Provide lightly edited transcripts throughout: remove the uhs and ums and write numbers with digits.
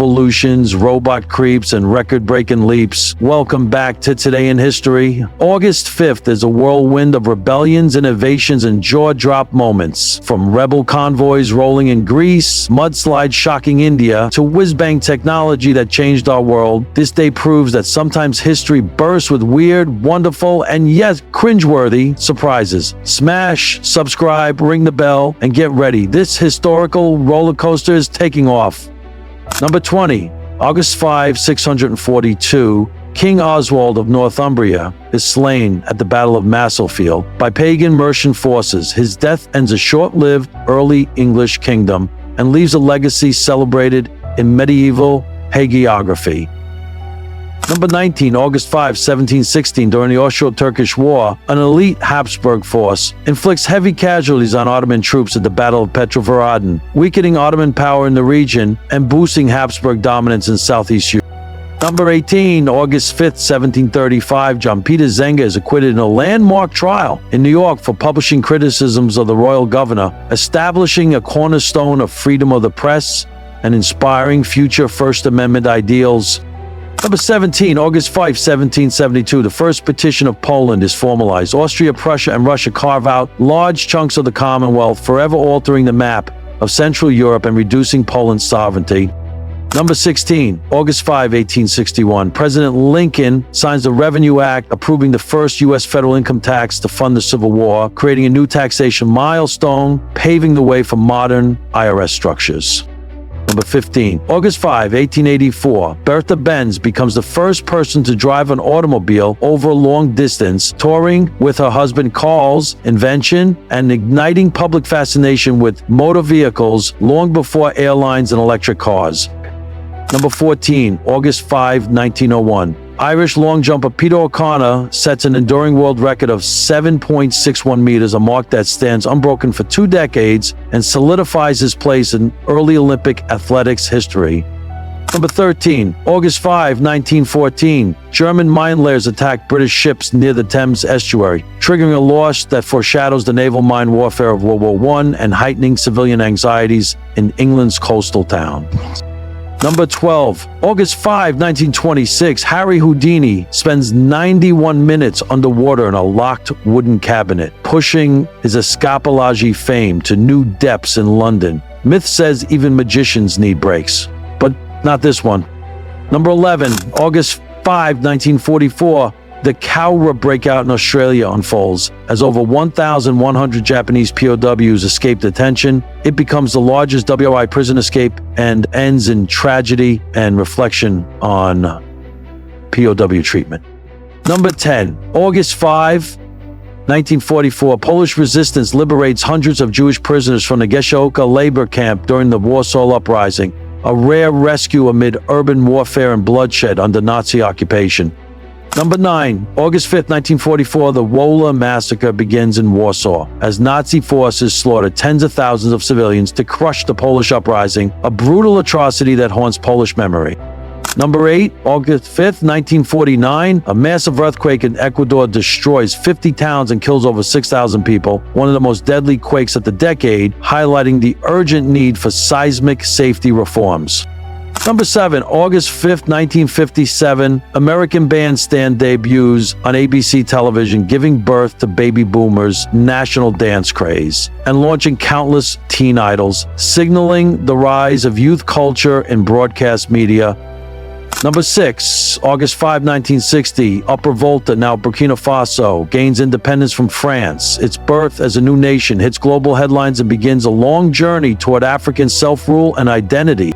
revolutions, robot creeps, and record-breaking leaps. Welcome back to Today in History. August 5th is a whirlwind of rebellions, innovations, and jaw-drop moments. From rebel convoys rolling in Greece, mudslides shocking India, to whiz-bang technology that changed our world, this day proves that sometimes history bursts with weird, wonderful, and yet cringeworthy surprises. Smash, subscribe, ring the bell, and get ready. This historical roller coaster is taking off. Number 20. August 5, 642, King Oswald of Northumbria is slain at the Battle of Maserfield by pagan Mercian forces. His death ends a short-lived early English kingdom and leaves a legacy celebrated in medieval hagiography. Number 19, August 5, 1716, during the Austro-Turkish War, an elite Habsburg force inflicts heavy casualties on Ottoman troops at the Battle of Petrovaradin, weakening Ottoman power in the region and boosting Habsburg dominance in Southeast Europe. Number 18, August 5, 1735, Peter Zenger is acquitted in a landmark trial in New York for publishing criticisms of the royal governor, establishing a cornerstone of freedom of the press and inspiring future First Amendment ideals. Number 17, August 5, 1772, the First Partition of Poland is formalized. Austria, Prussia, and Russia carve out large chunks of the Commonwealth, forever altering the map of Central Europe and reducing Poland's sovereignty. Number 16, August 5, 1861, President Lincoln signs the Revenue Act, approving the first U.S. federal income tax to fund the Civil War, creating a new taxation milestone, paving the way for modern IRS structures. Number 15, August 5, 1884, Bertha Benz becomes the first person to drive an automobile over a long distance, touring with her husband Carl's invention and igniting public fascination with motor vehicles long before airlines and electric cars. Number 14, August 5, 1901, Irish long jumper Peter O'Connor sets an enduring world record of 7.61 meters, a mark that stands unbroken for 2 decades and solidifies his place in early Olympic athletics history. Number 13, August 5, 1914, German mine layers attack British ships near the Thames estuary, triggering a loss that foreshadows the naval mine warfare of World War I and heightening civilian anxieties in England's coastal town. Number 12, August 5, 1926, Harry Houdini spends 91 minutes underwater in a locked wooden cabinet, pushing his escapology fame to new depths in London. Myth says even magicians need breaks, but not this one. Number 11, August 5, 1944, the Cowra breakout in Australia unfolds. As over 1,100 Japanese POWs escape detention, it becomes the largest WI prison escape and ends in tragedy and reflection on POW treatment. Number 10, August 5, 1944, Polish resistance liberates hundreds of Jewish prisoners from the Geshoka labor camp during the Warsaw Uprising, a rare rescue amid urban warfare and bloodshed under Nazi occupation. Number 9, August 5, 1944, the Wola massacre begins in Warsaw as Nazi forces slaughter tens of thousands of civilians to crush the Polish uprising, a brutal atrocity that haunts Polish memory. Number 8, August 5, 1949, a massive earthquake in Ecuador destroys 50 towns and kills over 6,000 people, one of the most deadly quakes of the decade, highlighting the urgent need for seismic safety reforms. Number 7, August 5th, 1957, American Bandstand debuts on ABC television, giving birth to baby boomers' national dance craze and launching countless teen idols, signaling the rise of youth culture in broadcast media. Number 6, August 5, 1960, Upper Volta, now Burkina Faso, gains independence from France. Its birth as a new nation hits global headlines and begins a long journey toward African self-rule and identity.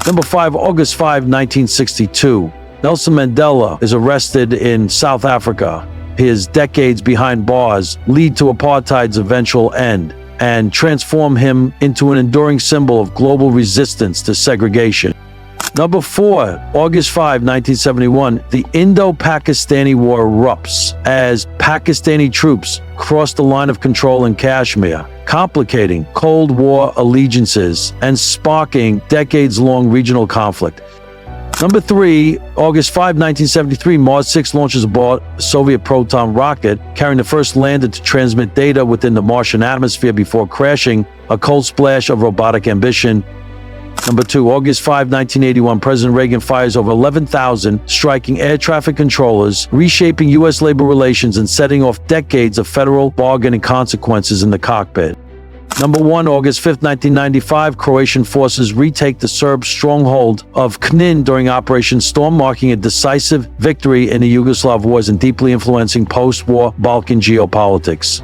Number 5, August 5, 1962, Nelson Mandela is arrested in South Africa. His decades behind bars lead to apartheid's eventual end and transform him into an enduring symbol of global resistance to segregation. Number 4, August 5, 1971, the Indo-Pakistani War erupts as Pakistani troops cross the line of control in Kashmir, complicating Cold War allegiances and sparking decades-long regional conflict. Number 3, August 5, 1973, Mars 6 launches aboard a Soviet Proton rocket, carrying the first lander to transmit data within the Martian atmosphere before crashing, a cold splash of robotic ambition. Number 2, August 5, 1981, President Reagan fires over 11,000 striking air traffic controllers, reshaping U.S. labor relations and setting off decades of federal bargaining consequences in the cockpit. Number 1, August 5, 1995, Croatian forces retake the Serb stronghold of Knin during Operation Storm, marking a decisive victory in the Yugoslav wars and deeply influencing post-war Balkan geopolitics.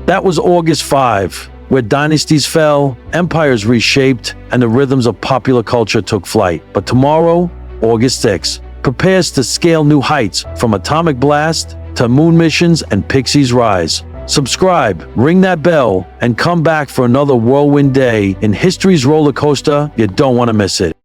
That was August 5, where dynasties fell, empires reshaped, and the rhythms of popular culture took flight. But tomorrow, August 6, prepares to scale new heights, from atomic blast to moon missions and Pixie's rise. Subscribe, ring that bell, and come back for another whirlwind day in history's roller coaster. You don't want to miss it.